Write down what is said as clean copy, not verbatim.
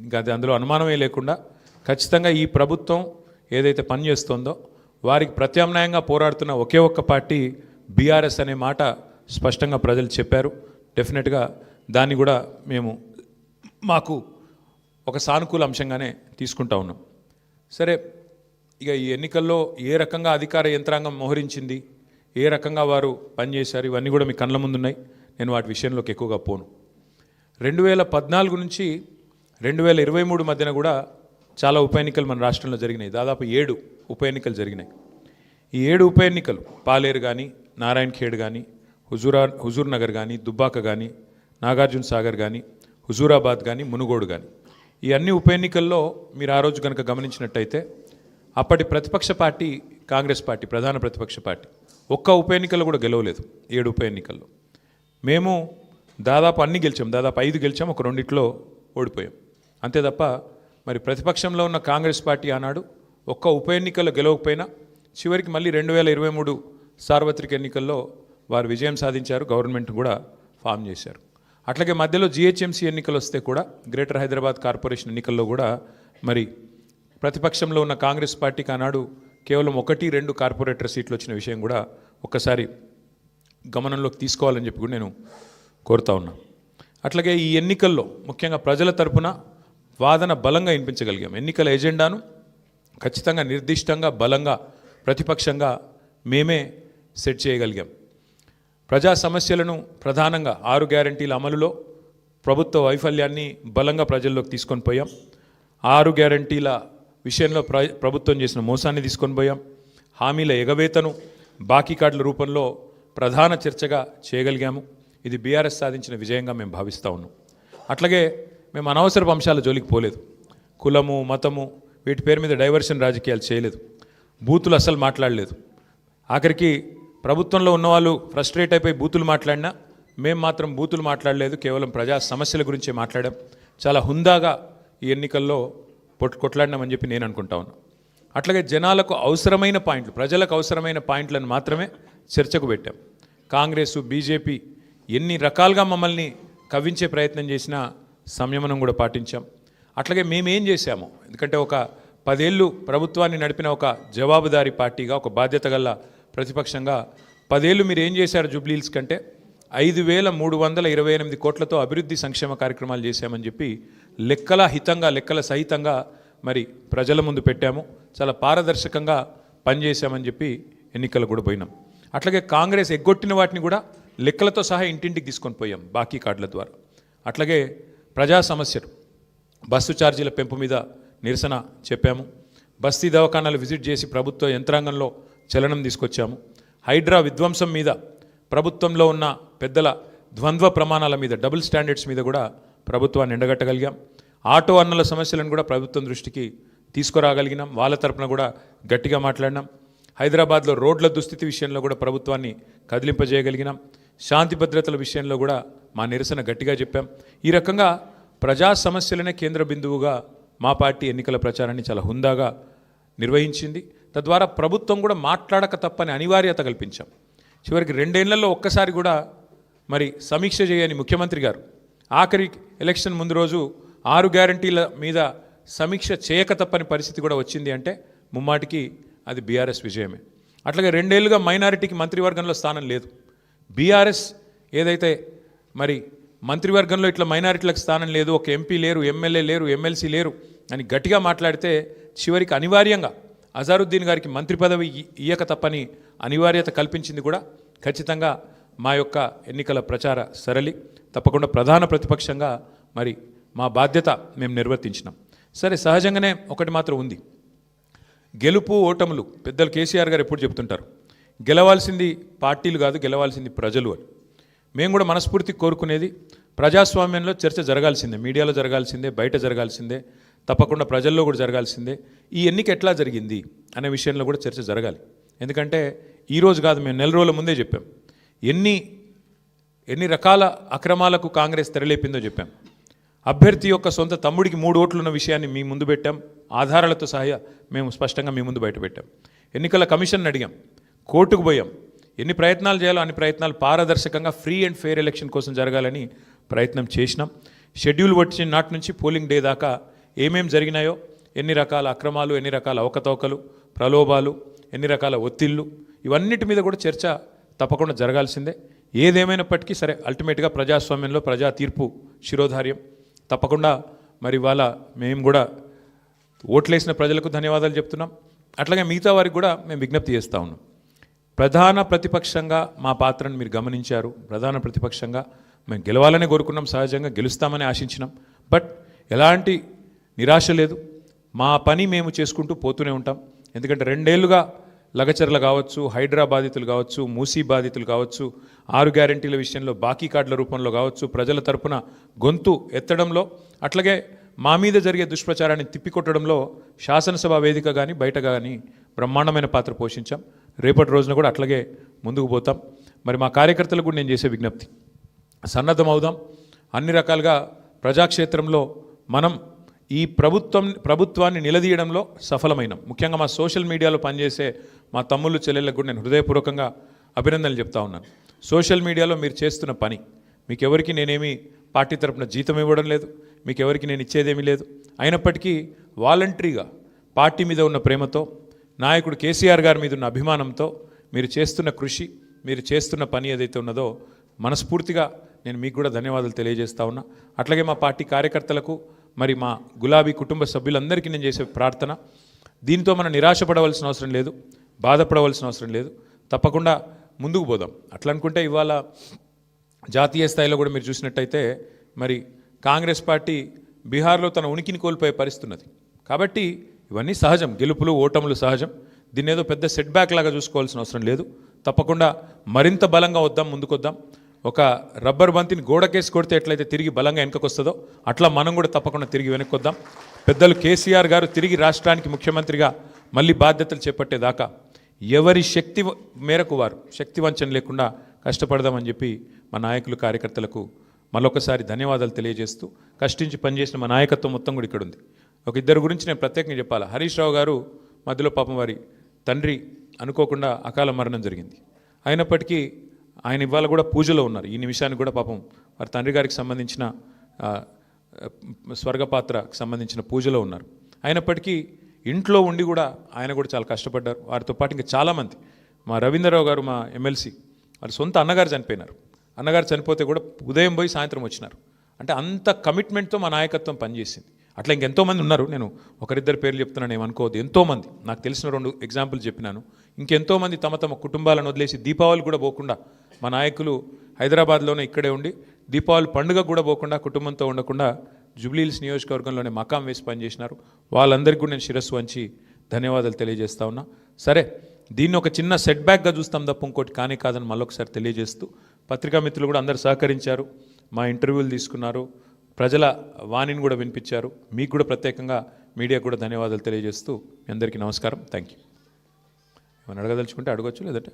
ఇంకా అది అందులో అనుమానమే లేకుండా ఖచ్చితంగా ఈ ప్రభుత్వం ఏదైతే పనిచేస్తుందో వారికి ప్రత్యామ్నాయంగా పోరాడుతున్న ఒకే ఒక్క పార్టీ బీఆర్ఎస్ అనే మాట స్పష్టంగా ప్రజలు చెప్పారు. డెఫినెట్గా దాన్ని కూడా మేము మాకు ఒక సానుకూల అంశంగానే తీసుకుంటా ఉన్నాం. సరే, ఇక ఈ ఎన్నికల్లో ఏ రకంగా అధికార యంత్రాంగం మోహరించింది, ఏ రకంగా వారు పనిచేశారు, ఇవన్నీ కూడా మీ కళ్ళ ముందున్నాయి. నేను వాటి విషయంలోకి ఎక్కువగా పోను. 2014 నుంచి 2023 మధ్యన కూడా చాలా ఉప ఎన్నికలు మన రాష్ట్రంలో జరిగినాయి. దాదాపు 7 ఉప ఎన్నికలు జరిగినాయి. ఈ 7 ఉప ఎన్నికలు పాలేరు కానీ, నారాయణ్ ఖేడ్ కానీ, హుజూర్ నగర్ కానీ, దుబ్బాక కానీ, నాగార్జున సాగర్ కానీ, హుజూరాబాద్ కానీ, మునుగోడు కానీ, ఈ అన్ని ఉప ఎన్నికల్లో మీరు ఆ రోజు కనుక గమనించినట్టయితే అప్పటి ప్రతిపక్ష పార్టీ కాంగ్రెస్ పార్టీ, ప్రధాన ప్రతిపక్ష పార్టీ, ఒక్క ఉప ఎన్నికల్లో కూడా గెలవలేదు. 7 ఉప ఎన్నికల్లో మేము దాదాపు అన్ని గెలిచాం. దాదాపు 5 గెలిచాం, ఒక 2 ఓడిపోయాం. అంతే తప్ప మరి ప్రతిపక్షంలో ఉన్న కాంగ్రెస్ పార్టీ ఆనాడు ఒక్క ఉప ఎన్నికల్లో గెలవకపోయినా చివరికి మళ్ళీ 2023 సార్వత్రిక ఎన్నికల్లో వారు విజయం సాధించారు, గవర్నమెంట్ కూడా ఫామ్ చేశారు. అట్లాగే మధ్యలో జిహెచ్ఎంసీ ఎన్నికలు వస్తే కూడా, గ్రేటర్ హైదరాబాద్ కార్పొరేషన్ ఎన్నికల్లో కూడా మరి ప్రతిపక్షంలో ఉన్న కాంగ్రెస్ పార్టీకి ఆనాడు కేవలం 1-2 కార్పొరేటర్ సీట్లు వచ్చిన విషయం కూడా ఒక్కసారి గమనంలోకి తీసుకోవాలని చెప్పి కూడా నేను కోరుతా ఉన్నా. అట్లాగే ఈ ఎన్నికల్లో ముఖ్యంగా ప్రజల తరపున వాదన బలంగా వినిపించగలిగాం. ఎన్నికల ఎజెండాను ఖచ్చితంగా నిర్దిష్టంగా బలంగా ప్రతిపక్షంగా మేమే సెట్ చేయగలిగాం. ప్రజా సమస్యలను ప్రధానంగా 6 గ్యారంటీల అమలులో ప్రభుత్వ వైఫల్యాన్ని బలంగా ప్రజల్లోకి తీసుకొని పోయాం. 6 గ్యారంటీల విషయంలో ప్రభుత్వం చేసిన మోసాన్ని తీసుకొని పోయాం. హామీల ఎగవేతను బాకీ కార్డుల రూపంలో ప్రధాన చర్చగా చేయగలిగాము. ఇది బీఆర్ఎస్ సాధించిన విజయంగా మేము భావిస్తూ ఉన్నాం. అట్లాగే మేము అనవసరపు అంశాల జోలికి పోలేదు. కులము, మతము వీటి పేరు మీద డైవర్షన్ రాజకీయాలు చేయలేదు. బూతులు అస్సలు మాట్లాడలేదు. ఆఖరికి ప్రభుత్వంలో ఉన్నవాళ్ళు ఫ్రస్ట్రేట్ అయిపోయి బూతులు మాట్లాడినా మేము మాత్రం బూతులు మాట్లాడలేదు. కేవలం ప్రజా సమస్యల గురించే మాట్లాడాం. చాలా హుందాగా ఈ ఎన్నికల్లో కొట్లాడినామని చెప్పి నేను అనుకుంటా ఉన్నా. అట్లాగే జనాలకు అవసరమైన పాయింట్లు, ప్రజలకు అవసరమైన పాయింట్లను మాత్రమే చర్చకు పెట్టాం. కాంగ్రెసు, బీజేపీ ఎన్ని రకాలుగా మమ్మల్ని కవ్వించే ప్రయత్నం చేసినా సంయమనం కూడా పాటించాం. అట్లాగే మేమేం చేశాము, ఎందుకంటే ఒక 10 ఏళ్ళు ప్రభుత్వాన్ని నడిపిన ఒక జవాబుదారీ పార్టీగా, ఒక బాధ్యత గల ప్రతిపక్షంగా 10 ఏళ్ళు మీరు ఏం చేశారు జూబ్లీహిల్స్ కంటే 5,328 కోట్లతో అభివృద్ధి సంక్షేమ కార్యక్రమాలు చేశామని చెప్పి లెక్కల సహితంగా మరి ప్రజల ముందు పెట్టాము. చాలా పారదర్శకంగా పనిచేశామని చెప్పి ఎన్నికలు కూడా పోయినాం. అట్లాగే కాంగ్రెస్ ఎగ్గొట్టిన వాటిని కూడా లెక్కలతో సహా ఇంటింటికి తీసుకొని పోయాం బాకీ కార్డుల ద్వారా. అట్లాగే ప్రజా సమస్యలు, బస్సు ఛార్జీల పెంపు మీద నిరసన చెప్పాము. బస్తీ దవాఖానాలు విజిట్ చేసి ప్రభుత్వ యంత్రాంగంలో చలనం తీసుకొచ్చాము. హైడ్రా విధ్వంసం మీద, ప్రభుత్వంలో ఉన్న పెద్దల ద్వంద్వ ప్రమాణాల మీద, డబుల్ స్టాండర్డ్స్ మీద కూడా ప్రభుత్వాన్ని ఎండగట్టగలిగాం. ఆటో అన్నల సమస్యలను కూడా ప్రభుత్వం దృష్టికి తీసుకురాగలిగినాం. వాళ్ళ తరపున కూడా గట్టిగా మాట్లాడినాం. హైదరాబాద్లో రోడ్ల దుస్థితి విషయంలో కూడా ప్రభుత్వాన్ని కదిలింపజేయగలిగినాం. శాంతి భద్రతల విషయంలో కూడా మా నిరసన గట్టిగా చెప్పాం. ఈ రకంగా ప్రజా సమస్యలనే కేంద్ర బిందువుగా మా పార్టీ ఎన్నికల ప్రచారాన్ని చాలా హుందాగా నిర్వహించింది. తద్వారా ప్రభుత్వం కూడా మాట్లాడక తప్పని అనివార్యత కల్పించాం. చివరికి 2 ఏళ్లలో ఒక్కసారి కూడా మరి సమీక్ష చేయని ముఖ్యమంత్రి గారు ఆఖరి ఎలక్షన్ ముందు రోజు 6 గ్యారంటీల మీద సమీక్ష చేయక తప్పని పరిస్థితి కూడా వచ్చింది అంటే ముమ్మాటికి అది బీఆర్ఎస్ విజయమే. అట్లాగే 2 ఏళ్ళుగా మైనారిటీకి మంత్రివర్గంలో స్థానం లేదు. బీఆర్ఎస్ ఏదైతే మరి మంత్రివర్గంలో ఇట్లా మైనారిటీలకు స్థానం లేదు, ఒక ఎంపీ లేరు, ఎమ్మెల్యే లేరు, ఎమ్మెల్సీ లేరు అని గట్టిగా మాట్లాడితే చివరికి అనివార్యంగా అజారుద్దీన్ గారికి మంత్రి పదవి ఇయ్యక తప్పని అనివార్యత కల్పించింది కూడా ఖచ్చితంగా మా యొక్క ఎన్నికల ప్రచార సరళి. తప్పకుండా ప్రధాన ప్రతిపక్షంగా మరి మా బాధ్యత మేము నిర్వర్తించినాం. సరే, సహజంగానే ఒకటి మాత్రం ఉంది, గెలుపు ఓటములు పెద్దలు కేసీఆర్ గారు ఎప్పుడు చెప్తుంటారు, గెలవాల్సింది పార్టీలు కాదు, గెలవాల్సింది ప్రజలు అని. మేము కూడా మనస్ఫూర్తి కోరుకునేది ప్రజాస్వామ్యంలో చర్చ జరగాల్సిందే, మీడియాలో జరగాల్సిందే, బయట జరగాల్సిందే, తప్పకుండా ప్రజల్లో కూడా జరగాల్సిందే. ఈ ఎన్నిక ఎట్లా జరిగింది అనే విషయంలో కూడా చర్చ జరగాలి. ఎందుకంటే ఈరోజు కాదు, మేము 4 రోజుల ముందే చెప్పాం ఎన్ని రకాల అక్రమాలకు కాంగ్రెస్ తెరలేపిందో చెప్పాం. అభ్యర్థి యొక్క సొంత తమ్ముడికి 3 ఓట్లు ఉన్న విషయాన్ని మీ ముందు పెట్టాం. ఆధారాలతో సహా మేము స్పష్టంగా మీ ముందు బయట పెట్టాం. ఎన్నికల కమిషన్ అడిగాం, కోర్టుకు పోయాం. ఎన్ని ప్రయత్నాలు చేయాలో అన్ని ప్రయత్నాలు పారదర్శకంగా ఫ్రీ అండ్ ఫెయిర్ ఎలక్షన్ కోసం జరగాలని ప్రయత్నం చేసినాం. షెడ్యూల్ వచ్చిన నాటి నుంచి పోలింగ్ డే దాకా ఏమేం జరిగినాయో, ఎన్ని రకాల అక్రమాలు, ఎన్ని రకాల అవకతవకలు, ప్రలోభాలు, ఎన్ని రకాల ఒత్తిళ్ళు, ఇవన్నిటి మీద కూడా చర్చ తప్పకుండా జరగాల్సిందే. ఏదేమైనప్పటికీ సరే, అల్టిమేట్గా ప్రజాస్వామ్యంలో ప్రజా తీర్పు శిరోధార్యం. తప్పకుండా మరి ఇవాళ మేము కూడా ఓట్లేసిన ప్రజలకు ధన్యవాదాలు చెప్తున్నాం. అట్లాగే మిగతా వారికి కూడా మేము విజ్ఞప్తి చేస్తూ ఉన్నాం. ప్రధాన ప్రతిపక్షంగా మా పాత్రను మీరు గమనించారు. ప్రధాన ప్రతిపక్షంగా మేము గెలవాలని కోరుకున్నాం, సహజంగా గెలుస్తామని ఆశించినాం. బట్ ఎలాంటి నిరాశ లేదు. మా పని మేము చేసుకుంటూ పోతూనే ఉంటాం. ఎందుకంటే 2 ఏళ్లుగా లగచర్ల కావచ్చు, హైడ్రా బాధితులు కావచ్చు, మూసీ బాధితులు కావచ్చు, 6 గ్యారెంటీల విషయంలో బాకీ కార్డుల రూపంలో కావచ్చు, ప్రజల తరపున గొంతు ఎత్తడంలో, అట్లాగే మా మీద జరిగే దుష్ప్రచారాన్ని తిప్పికొట్టడంలో శాసనసభ వేదిక కానీ బయట కానీ బ్రహ్మాండమైన పాత్ర పోషించాం. రేపటి రోజున కూడా అట్లాగే ముందుకు పోతాం. మరి మా కార్యకర్తలకు కూడా నేను చేసే విజ్ఞప్తి, సన్నద్ధమవుదాం. అన్ని రకాలుగా ప్రజాక్షేత్రంలో మనం ఈ ప్రభుత్వాన్ని నిలదీయడంలో సఫలమైనాం. ముఖ్యంగా మా సోషల్ మీడియాలో పనిచేసే మా తమ్ముళ్ళు చెల్లెళ్ళకు కూడా నేను హృదయపూర్వకంగా అభినందనలు చెప్తా ఉన్నాను. సోషల్ మీడియాలో మీరు చేస్తున్న పని, మీకు ఎవరికి నేనేమి పార్టీ తరపున జీతం ఇవ్వడం లేదు, మీకు ఎవరికి నేను ఇచ్చేదేమీ లేదు. అయినప్పటికీ వాలంటరీగా పార్టీ మీద ఉన్న ప్రేమతో, నాయకుడు కేసీఆర్ గారి మీద ఉన్న అభిమానంతో మీరు చేస్తున్న కృషి, మీరు చేస్తున్న పని ఏదైతే ఉన్నదో మనస్ఫూర్తిగా నేను మీకు కూడా ధన్యవాదాలు తెలియజేస్తా ఉన్నా. అట్లాగే మా పార్టీ కార్యకర్తలకు, మరి మా గులాబీ కుటుంబ సభ్యులందరికీ నేను చేసే ప్రార్థన, దీంతో మనం నిరాశపడవలసిన అవసరం లేదు, బాధపడవలసిన అవసరం లేదు. తప్పకుండా ముందుకు పోదాం. అట్లా అనుకుంటే ఇవాళ జాతీయ స్థాయిలో కూడా మీరు చూసినట్టయితే మరి కాంగ్రెస్ పార్టీ బీహార్లో తన ఉనికిని కోల్పోయే పరిస్థితి ఉన్నది. కాబట్టి ఇవన్నీ సహజం, గెలుపులు ఓటములు సహజం. దీన్ని ఏదో పెద్ద సెట్ బ్యాక్ లాగా చూసుకోవాల్సిన అవసరం లేదు. తప్పకుండా మరింత బలంగా వద్దాం, ముందుకొద్దాం. ఒక రబ్బర్ బంతిని గోడకేసి కొడితే ఎట్లయితే తిరిగి బలంగా వెనకకు వస్తుందో అట్లా మనం కూడా తప్పకుండా తిరిగి వెనక్కొద్దాం. పెద్దలు కేసీఆర్ గారు తిరిగి రాష్ట్రానికి ముఖ్యమంత్రిగా మళ్ళీ బాధ్యతలు చేపట్టేదాకా ఎవరి శక్తి మేరకు వారు శక్తి వంచన లేకుండా కష్టపడదామని చెప్పి మా నాయకులు కార్యకర్తలకు మరొకసారి ధన్యవాదాలు తెలియజేస్తూ, కష్టించి పనిచేసిన మా నాయకత్వం మొత్తం కూడా ఇక్కడ ఉంది. ఒక ఇద్దరు గురించి నేను ప్రత్యేకంగా చెప్పాలి. హరీష్ రావు గారు మధ్యలో పాపం వారి తండ్రి అనుకోకుండా అకాల మరణం జరిగింది. అయినప్పటికీ ఆయన ఇవాళ కూడా పూజలో ఉన్నారు. ఈ నిమిషానికి కూడా పాపం వారి తండ్రి గారికి సంబంధించిన స్వర్గపాత్రకు సంబంధించిన పూజలో ఉన్నారు. అయినప్పటికీ ఇంట్లో ఉండి కూడా ఆయన కూడా చాలా కష్టపడ్డారు. వారితో పాటు ఇంకా చాలామంది, మా రవీంద్రరావు గారు మా ఎమ్మెల్సీ, వారి సొంత అన్నగారు చనిపోయినారు. అన్నగారు చనిపోతే కూడా ఉదయం పోయి సాయంత్రం వచ్చినారు. అంటే అంత కమిట్మెంట్తో మా నాయకత్వం పనిచేసింది. అట్లా ఇంకెంతోమంది ఉన్నారు. నేను ఒకరిద్దరు పేర్లు చెప్తున్నాను, ఏమనుకోవద్దు. ఎంతోమంది నాకు తెలిసిన 2 ఎగ్జాంపుల్ చెప్పినాను. ఇంకెంతోమంది తమ తమ కుటుంబాలను వదిలేసి దీపావళి కూడా పోకుండా, మా నాయకులు హైదరాబాద్లోనే ఇక్కడే ఉండి దీపావళి పండుగ కూడా పోకుండా, కుటుంబంతో ఉండకుండా జూబ్లీహిల్స్ నియోజకవర్గంలోనే మకాం వేసి పనిచేసినారు. వాళ్ళందరికీ కూడా నేను శిరస్సు వంచి ధన్యవాదాలు తెలియజేస్తా ఉన్నా. సరే, దీన్ని ఒక చిన్న సెట్ బ్యాక్గా చూస్తాం తప్ప ఇంకోటి కానీ కాదని మళ్ళొకసారి తెలియజేస్తూ, పత్రికా మిత్రులు కూడా అందరు సహకరించారు, మా ఇంటర్వ్యూలు తీసుకున్నారు, ప్రజల వాణిని కూడా వినిపించారు. మీకు కూడా ప్రత్యేకంగా మీడియా కూడా ధన్యవాదాలు తెలియజేస్తూ మీ అందరికీ నమస్కారం. Thank you. ఏమైనా అడగదలుచుకుంటే అడగచ్చు, లేదంటే